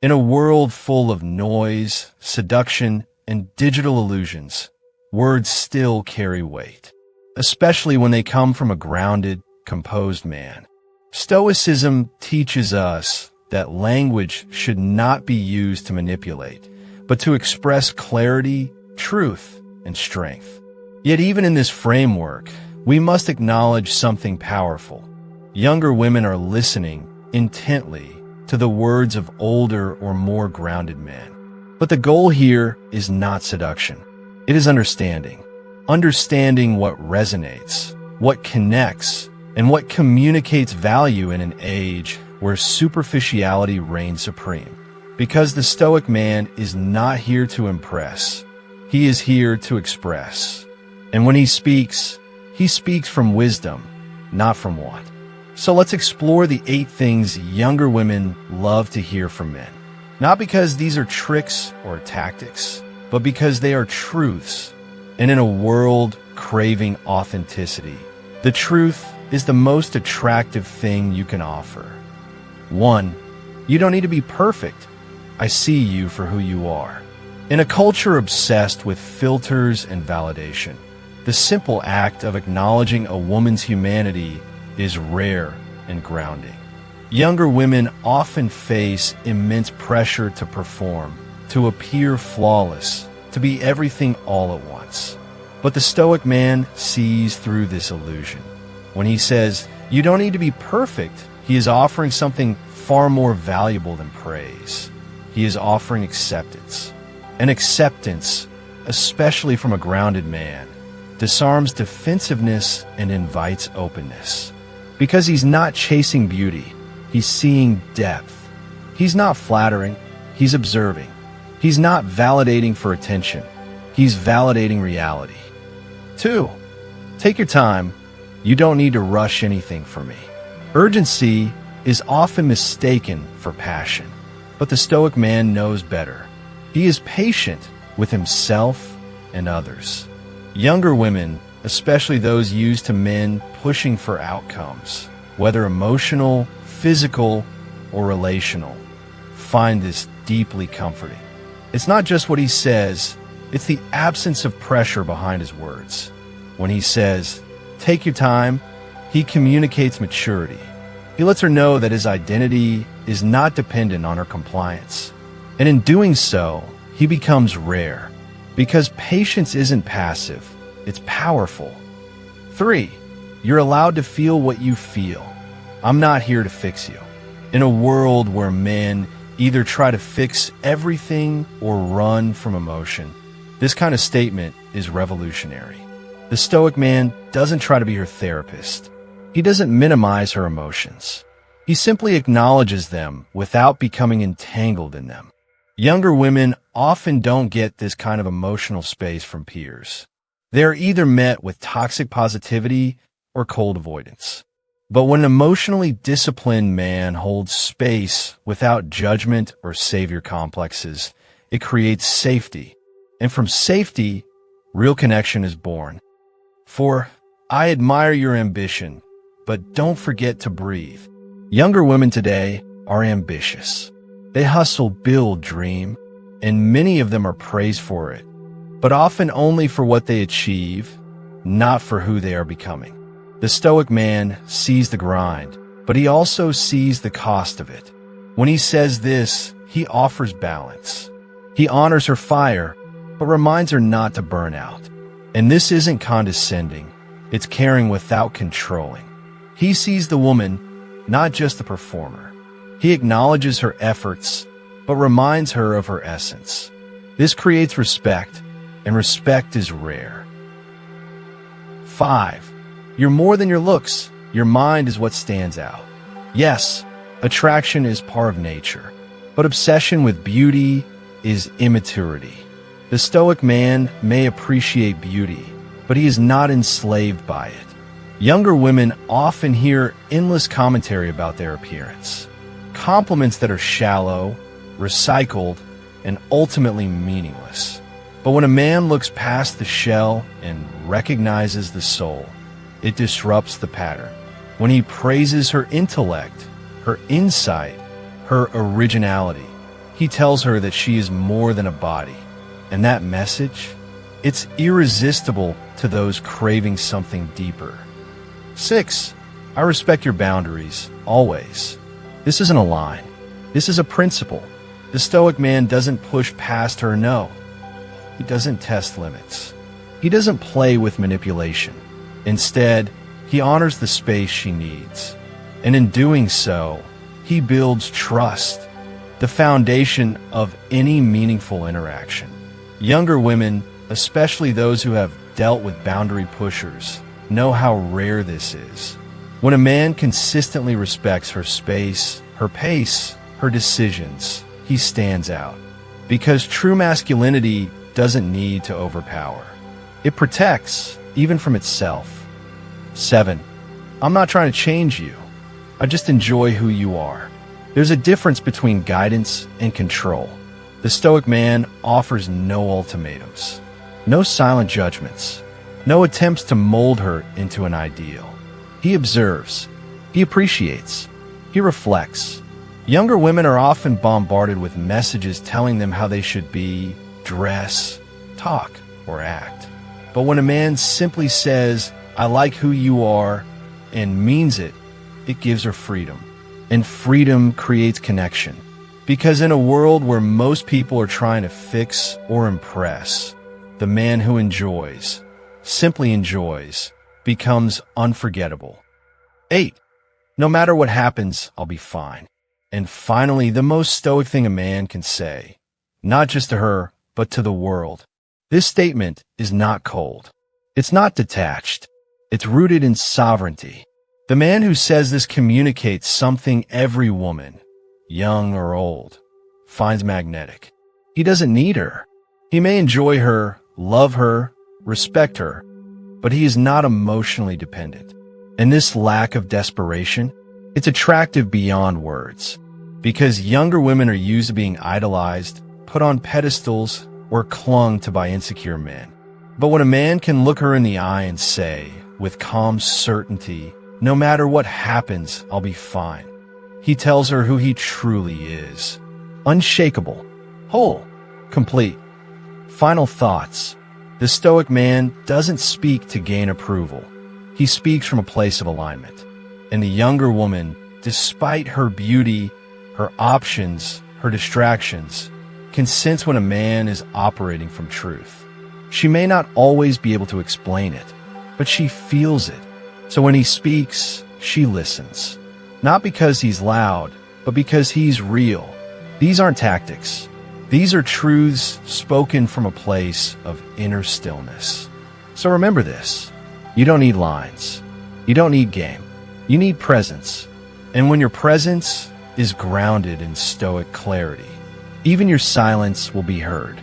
In a world full of noise, seduction, and digital illusions, words still carry weight, especially when they come from a grounded, composed man. Stoicism teaches us that language should not be used to manipulate, but to express clarity, truth, and strength. Yet even in this framework, we must acknowledge something powerful. Younger women are listening intently to the words of older or more grounded men. But the goal here is not seduction. It is understanding. Understanding what resonates, what connects, and what communicates value in an age where superficiality reigns supreme. Because the Stoic man is not here to impress. He is here to express. And when he speaks from wisdom, not from want. So let's explore the 8 things younger women love to hear from men. Not because these are tricks or tactics, but because they are truths. And in a world craving authenticity, the truth is the most attractive thing you can offer. 1. You don't need to be perfect. I see you for who you are. In a culture obsessed with filters and validation, the simple act of acknowledging a woman's humanity is rare and grounding. Younger women often face immense pressure to perform, to appear flawless, to be everything all at once. But the Stoic man sees through this illusion. When he says, "You don't need to be perfect," he is offering something far more valuable than praise. He is offering acceptance. And acceptance, especially from a grounded man, disarms defensiveness and invites openness. Because he's not chasing beauty, he's seeing depth. He's not flattering, he's observing. He's not validating for attention, he's validating reality. 2. Take your time. You don't need to rush anything for me. Urgency is often mistaken for passion, but the Stoic man knows better. He is patient with himself and others. Younger women, especially those used to men pushing for outcomes, whether emotional, physical, or relational, find this deeply comforting. It's not just what he says, it's the absence of pressure behind his words. When he says, "Take your time," he communicates maturity. He lets her know that his identity is not dependent on her compliance. And in doing so, he becomes rare. Because patience isn't passive, it's powerful. 3. You're allowed to feel what you feel. I'm not here to fix you. In a world where men either try to fix everything or run from emotion, this kind of statement is revolutionary. The Stoic man doesn't try to be her therapist. He doesn't minimize her emotions. He simply acknowledges them without becoming entangled in them. Younger women often don't get this kind of emotional space from peers. They are either met with toxic positivity or cold avoidance. But when an emotionally disciplined man holds space without judgment or savior complexes, it creates safety. And from safety, real connection is born. 4. I admire your ambition, but don't forget to breathe. Younger women today are ambitious. They hustle, build, dream, and many of them are praised for it, but often only for what they achieve, not for who they are becoming. The Stoic man sees the grind, but he also sees the cost of it. When he says this, he offers balance. He honors her fire, but reminds her not to burn out. And this isn't condescending, it's caring without controlling. He sees the woman, not just the performer. He acknowledges her efforts, but reminds her of her essence. This creates respect, and respect is rare. 5. You're more than your looks. Your mind is what stands out. Yes, attraction is part of nature, but obsession with beauty is immaturity. The Stoic man may appreciate beauty, but he is not enslaved by it. Younger women often hear endless commentary about their appearance. Compliments that are shallow, recycled, and ultimately meaningless. But when a man looks past the shell and recognizes the soul, it disrupts the pattern. When he praises her intellect, her insight, her originality, He tells her that she is more than a body, and that message, it's irresistible to those craving something deeper. 6. I respect your boundaries, always. This isn't a line. This is a principle. The Stoic man doesn't push past her no. He doesn't test limits. He doesn't play with manipulation. Instead, he honors the space she needs. And in doing so, he builds trust, the foundation of any meaningful interaction. Younger women, especially those who have dealt with boundary pushers, know how rare this is. When a man consistently respects her space, her pace, her decisions, he stands out. Because true masculinity doesn't need to overpower. It protects, even from itself. 7. I'm not trying to change you. I just enjoy who you are. There's a difference between guidance and control. The Stoic man offers no ultimatums, no silent judgments, no attempts to mold her into an ideal. He observes, he appreciates, he reflects. Younger women are often bombarded with messages telling them how they should be, dress, talk, or act. But when a man simply says, I like who you are, and means it, it gives her freedom. And freedom creates connection. Because in a world where most people are trying to fix or impress, the man who enjoys, simply enjoys, becomes unforgettable. 8. No matter what happens, I'll be fine. And finally, the most stoic thing a man can say, not just to her, but to the world. This statement is not cold. It's not detached. It's rooted in sovereignty. The man who says this communicates something every woman, young or old, finds magnetic. He doesn't need her. He may enjoy her, love her, respect her, but he is not emotionally dependent. And this lack of desperation, it's attractive beyond words. Because younger women are used to being idolized, put on pedestals, or clung to by insecure men. But when a man can look her in the eye and say, with calm certainty, no matter what happens, I'll be fine. He tells her who he truly is. Unshakable, whole, complete. Final thoughts. The Stoic man doesn't speak to gain approval. He speaks from a place of alignment. And the younger woman, despite her beauty, her options, her distractions, can sense when a man is operating from truth. She may not always be able to explain it, but she feels it. So when he speaks, she listens. Not because he's loud, but because he's real. These aren't tactics. These are truths spoken from a place of inner stillness. So remember this. You don't need lines. You don't need game. You need presence. And when your presence is grounded in stoic clarity, even your silence will be heard.